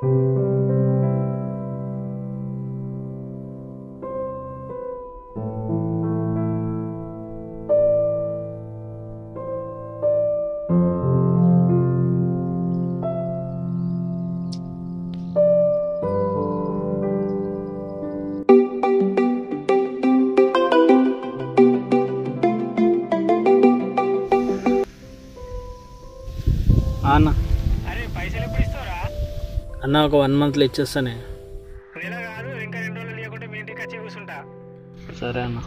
అన్న అరే పైసలు ఎప్పుడు ఇస్తావురా? అన్న ఒక 1 monthలో ఇచ్చేస్తానే. నెల కాదు, ఇంకా 2 రోజులు లేకుంటే మీ ఇంటికి వచ్చి కూర్చుంటా. సరే అన్న.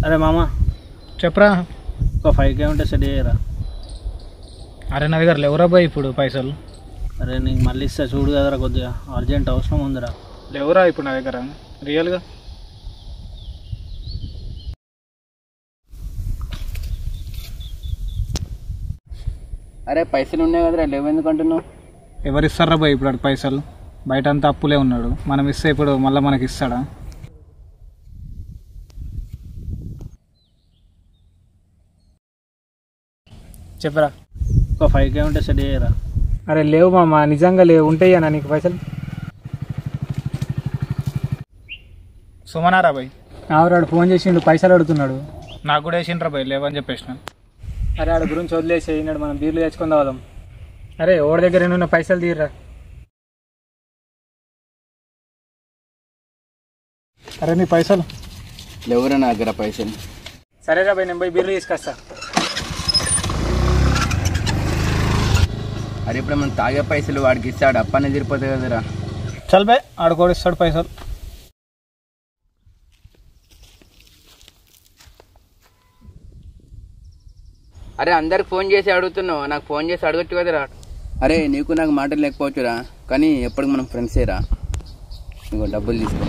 అరే మామ, చెప్పరా? ఒక 5K ఉంటే సెట్ చేయరా? అరే నా దగ్గర లేవురా బాయ్ ఇప్పుడు పైసలు. అరే నీకు మళ్ళీ ఇస్తా, చూడు కదరా, కొద్దిగా అర్జెంట్ అవసరం ఉందిరా. లేవురా ఇప్పుడు నా దగ్గర రియల్గా. అరే పైసలు ఉన్నాయి కదరా, లేవు ఎందుకు అంటున్నావు? ఎవరు ఇస్తారా బాయ్ ఇప్పుడు అటు పైసలు? బయట అంతా అప్పులే ఉన్నాడు, మనం ఇస్తే ఇప్పుడు మళ్ళీ మనకి ఇస్తాడా? చెప్పరా? ఒక 5K ఉంటే సెట్ చేయరా? అరే లేవు మామ, నిజంగా లేవు. ఉంటాయి అన్న నీకు పైసలు. సుమనారా బాయ్? ఆవిరాడు ఫోన్ చేసిండు, పైసలు అడుగుతున్నాడు. నాకు కూడా వేసిండ్రా బాయ్, లేవని చెప్పేసిన. అరే ఆడ గురించి వదిలేసి అయినాడు, మనం బీర్లు తెచ్చుకుందాం వదాం. అరే ఓడి దగ్గర ఏమన్నా పైసలు తీయరా? అరే నీ పైసలు లేవురా నా దగ్గర పైసలు. సరేరా బాయ్, నేను పోయి బీర్లు తీసుకొస్తా. అరే ఇప్పుడు మనం తాగే పైసలు వాడికి ఇస్తాడు, అప్పనే తిరిపోతాయి కదరా. చల్ బాయ్, ఆడుకోడు ఇస్తాడు పైసలు. అరే అందరికి ఫోన్ చేసి అడుగుతున్నావు, నాకు ఫోన్ చేసి అడగచ్చు కదరా. అరే నీకు నాకు మాటలు లేకపోవచ్చురా, కానీ ఎప్పటికి మనం ఫ్రెండ్సేరా. ఇంకో డబ్బులు తీసుకో.